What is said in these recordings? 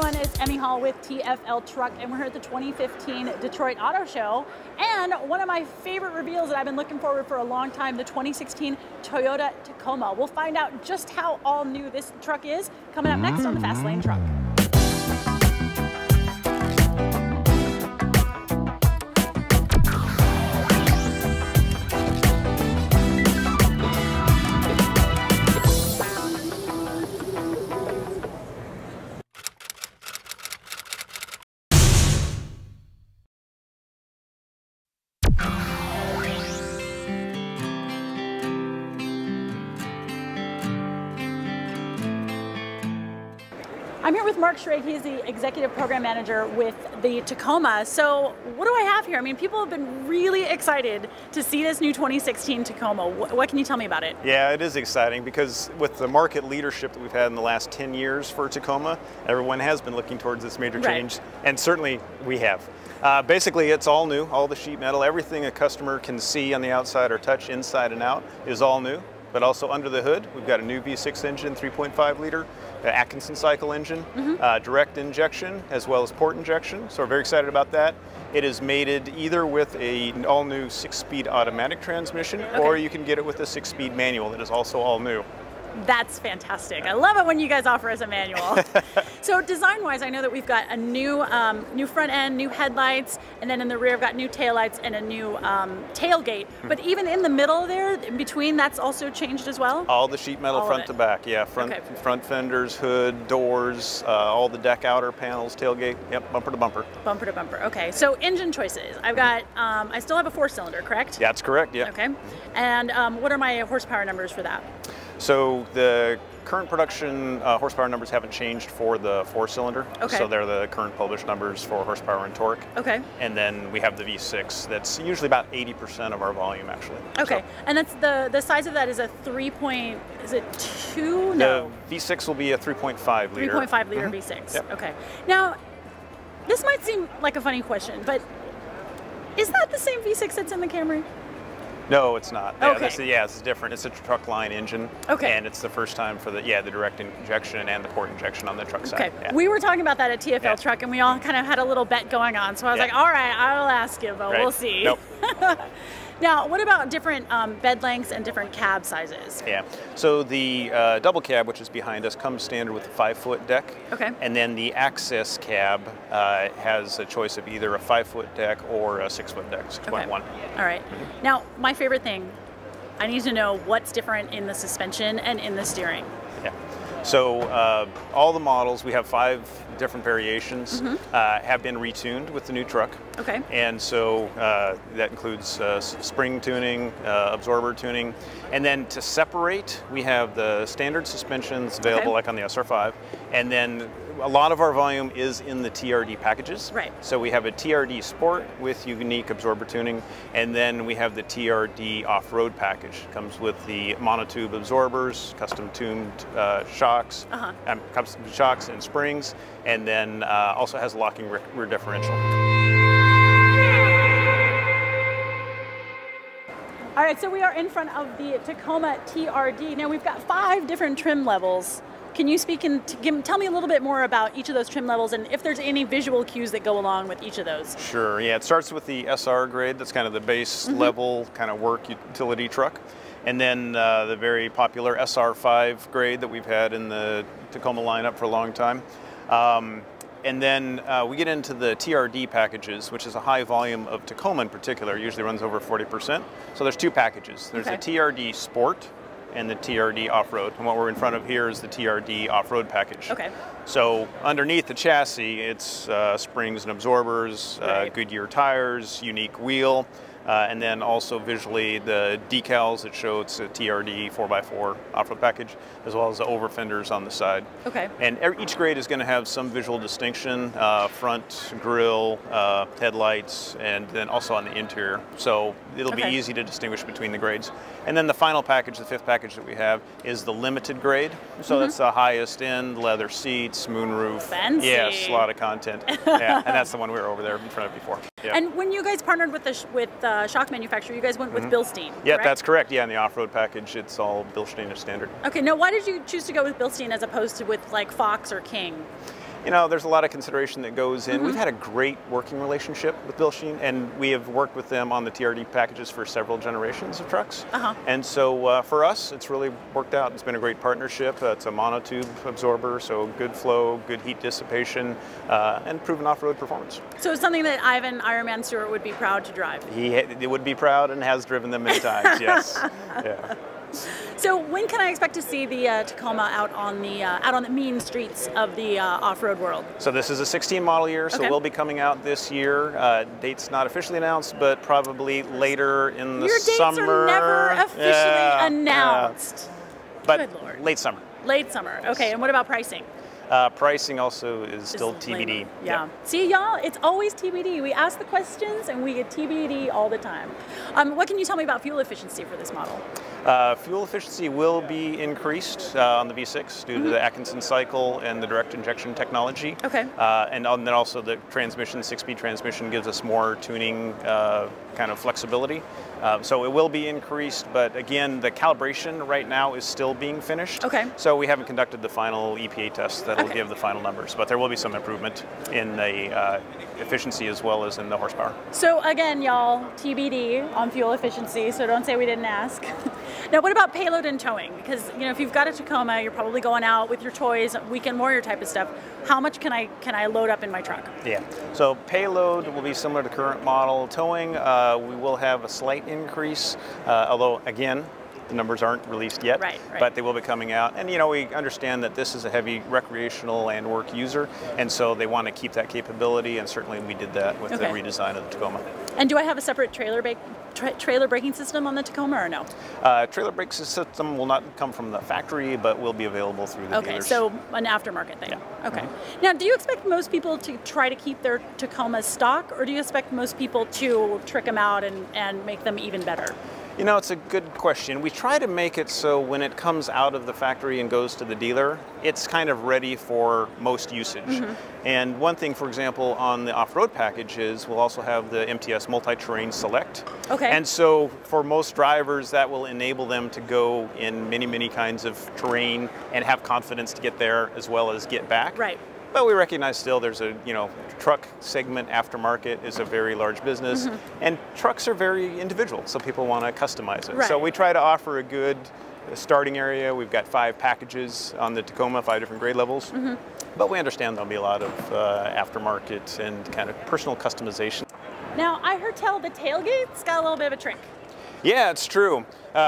everyone, it's Emmy Hall with TFL Truck, and we're here at the 2015 Detroit Auto Show. And one of my favorite reveals that I've been looking forward for a long time, the 2016 Toyota Tacoma. We'll find out just how all new this truck is coming up next on the Fast Lane Truck. I'm here with Mark Schrage. He's the Executive Program Manager with the Tacoma. So what do I have here? I mean, people have been really excited to see this new 2016 Tacoma. What can you tell me about it? Yeah, it is exciting because with the market leadership that we've had in the last 10 years for Tacoma, everyone has been looking towards this major change, and certainly we have. Basically, it's all new, all the sheet metal, everything a customer can see on the outside or touch inside and out is all new. But also under the hood, we've got a new V6 engine, 3.5 liter, Atkinson cycle engine, direct injection, as well as port injection. So we're very excited about that. It is mated either with an all-new 6-speed automatic transmission, or you can get it with a 6-speed manual that is also all new. That's fantastic. I love it when you guys offer us a manual. So design-wise, I know that we've got a new new front end, new headlights, and then in the rear, we've got new taillights and a new tailgate. But even in the middle there, in between, that's also changed as well? All the sheet metal front to back, yeah. Front fenders, hood, doors, all the deck outer panels, tailgate, yep, bumper to bumper. Bumper to bumper, okay. So engine choices. I've got, I still have a 4-cylinder, correct? That's correct, yeah. Okay. And what are my horsepower numbers for that? So the current production horsepower numbers haven't changed for the 4-cylinder. Okay. So they're the current published numbers for horsepower and torque. Okay. And then we have the V6. That's usually about 80% of our volume, actually. Okay. So, and that's the size of that is a 3.2? No. The V6 will be a 3.5 liter. 3.5 liter V6. Yep. Okay. Now, this might seem like a funny question, but is that the same V6 that's in the Camry? No, it's not. Okay. It's different. It's a truck line engine. Okay. And it's the first time for the direct injection and the port injection on the truck side. Okay. Yeah. We were talking about that at TFL Truck, and we all kind of had a little bet going on. So I was like, all right, I'll ask you, but we'll see. Nope. Now, what about different bed lengths and different cab sizes? Yeah, so the double cab, which is behind us, comes standard with a 5-foot deck. Okay. And then the access cab has a choice of either a 5-foot deck or a 6-foot deck, 6.1. Okay. All right. Now, my favorite thing, I need to know what's different in the suspension and in the steering. Yeah. So all the models, we have 5 different variations, have been retuned with the new truck. Okay. And so that includes spring tuning, absorber tuning, and then to separate, we have the standard suspensions available like on the SR5, and then a lot of our volume is in the TRD packages. Right. So we have a TRD Sport with unique absorber tuning, and then we have the TRD Off-Road package. Comes with the monotube absorbers, custom tuned shocks, custom shocks and springs, and then also has locking rear differential. All right, so we are in front of the Tacoma TRD. Now we've got 5 different trim levels. Can you speak and tell me a little bit more about each of those trim levels and if there's any visual cues that go along with each of those? Sure, yeah, it starts with the SR grade. That's kind of the base level kind of work utility truck. And then the very popular SR5 grade that we've had in the Tacoma lineup for a long time. And then we get into the TRD packages, which is a high volume of Tacoma in particular, usually runs over 40%. So there's 2 packages. There's the TRD Sport and the TRD Off-Road. And what we're in front of here is the TRD Off-Road package. Okay. So underneath the chassis, it's springs and absorbers, Goodyear tires, unique wheel, and then also visually the decals that show it's a TRD 4x4 off-road package, as well as the over fenders on the side. Okay. And each grade is going to have some visual distinction, front grille, headlights, and then also on the interior. So it'll be easy to distinguish between the grades. And then the final package, the 5th package that we have, is the limited grade. So that's the highest end, leather seats, moonroof. Fancy. Yes, a lot of content. Yeah, and that's the one we were over there in front of before. Yeah. And when you guys partnered with the shock manufacturer, you guys went with Bilstein, Yeah, correct? that's correct. Yeah, in the off-road package, it's all Bilstein as standard. Okay, now why did you choose to go with Bilstein as opposed to with like Fox or King? You know, there's a lot of consideration that goes in. We've had a great working relationship with Bilsheen, and we have worked with them on the TRD packages for several generations of trucks. And so for us, it's really worked out. It's been a great partnership. It's a monotube absorber, so good flow, good heat dissipation, and proven off-road performance. So it's something that Ivan Ironman Stewart would be proud to drive. He would be proud and has driven them many times, yes. Yeah. So when can I expect to see the Tacoma out on the mean streets of the off-road world? So this is a 16 model year, so we'll be coming out this year. Date's not officially announced, but probably later in the summer. Your dates are never officially announced. But good Lord. Late summer. Late summer. Okay, and what about pricing? Pricing also is still TBD. Yeah. See, y'all, it's always TBD. We ask the questions and we get TBD all the time. What can you tell me about fuel efficiency for this model? Fuel efficiency will be increased on the V6 due to the Atkinson cycle and the direct injection technology. Okay. And then also the transmission, 6-speed transmission, gives us more tuning kind of flexibility. So it will be increased, but again, the calibration right now is still being finished. Okay. So we haven't conducted the final EPA test that'll give the final numbers, but there will be some improvement in the efficiency as well as in the horsepower. So again, y'all, TBD on fuel efficiency, so don't say we didn't ask. Now, what about payload and towing? Because if you've got a Tacoma, you're probably going out with your toys, weekend warrior type of stuff. How much can I load up in my truck? Yeah. So payload will be similar to current model. Towing, we will have a slight increase, although again, the numbers aren't released yet, but they will be coming out. And we understand that this is a heavy recreational and work user, and so they want to keep that capability, and certainly we did that with the redesign of the Tacoma. And do I have a separate trailer braking system on the Tacoma or no? Trailer brake system will not come from the factory, but will be available through the dealers. So an aftermarket thing. Yeah. Okay. Now, do you expect most people to try to keep their Tacomas stock, or do you expect most people to trick them out and make them even better? It's a good question. We try to make it so when it comes out of the factory and goes to the dealer, it's kind of ready for most usage. And one thing, for example, on the off-road package is we'll also have the MTS Multi-Terrain Select. And so for most drivers, that will enable them to go in many, many kinds of terrain and have confidence to get there as well as get back. But we recognize still there's a, truck segment aftermarket is a very large business, and trucks are very individual, so people want to customize it. So we try to offer a good starting area. We've got 5 packages on the Tacoma, 5 different grade levels, but we understand there'll be a lot of aftermarket and kind of personal customization. Now, I heard tell the tailgate's got a little bit of a trick. Yeah, it's true.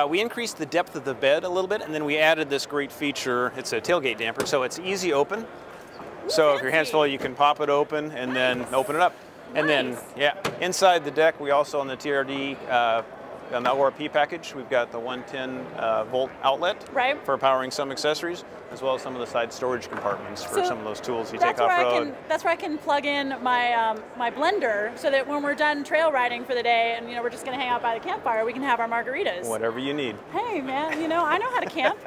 We increased the depth of the bed a little bit, and then we added this great feature. It's a tailgate damper, so it's easy open. So if your hand's full, you can pop it open and then open it up. And then, inside the deck, we also on the TRD, on the ORP package, we've got the 110 volt outlet for powering some accessories, as well as some of the side storage compartments for some of those tools you take off-road. That's where I can plug in my my blender, so that when we're done trail riding for the day and we're just going to hang out by the campfire, we can have our margaritas. Whatever you need. Hey man, I know how to camp.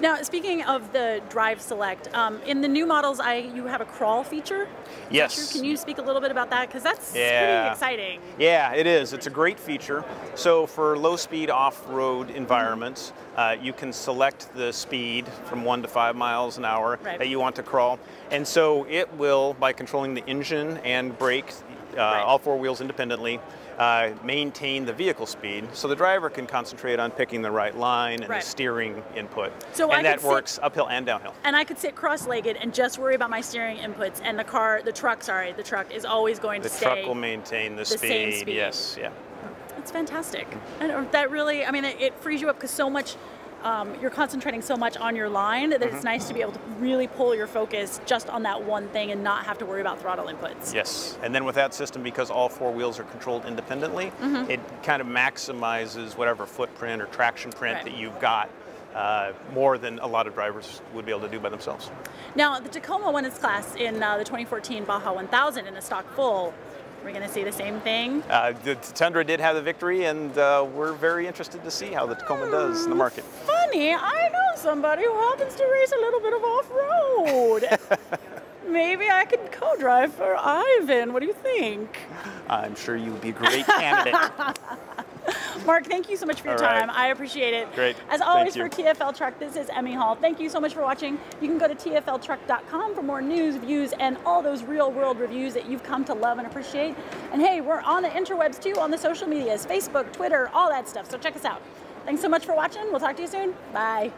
Now, speaking of the Drive Select, in the new models, you have a crawl feature. Yes. Can you speak a little bit about that? Because that's pretty exciting. Yeah, it is. It's a great feature. So for low-speed off-road environments, you can select the speed from 1 to 5 miles an hour that you want to crawl. And so it will, by controlling the engine and brake, all 4 wheels independently, maintain the vehicle speed, so the driver can concentrate on picking the right line and the steering input. And that works uphill and downhill. And I could sit cross-legged and just worry about my steering inputs, and the truck is always going to stay. The truck will maintain the speed. Same speed. Yes, yeah. That's fantastic. And that really, it frees you up because so much, you're concentrating so much on your line that it's nice to be able to really pull your focus just on that one thing and not have to worry about throttle inputs. Yes, and then with that system, because all 4 wheels are controlled independently, it kind of maximizes whatever footprint or traction print that you've got, more than a lot of drivers would be able to do by themselves. Now, the Tacoma won its class in the 2014 Baja 1000 in a stock full. We're going to see the same thing? The Tundra did have the victory, and we're very interested to see how the Tacoma does in the market. Funny, I know somebody who happens to race a little bit of off-road. Maybe I could co-drive for Ivan. What do you think? I'm sure you'd be a great candidate. Mark, thank you so much for your time. I appreciate it. Great. As always, for TFL Truck, this is Emmy Hall. Thank you so much for watching. You can go to tfltruck.com for more news, views, and all those real-world reviews that you've come to love and appreciate. And hey, we're on the interwebs too, on the social medias, Facebook, Twitter, all that stuff. So check us out. Thanks so much for watching. We'll talk to you soon. Bye.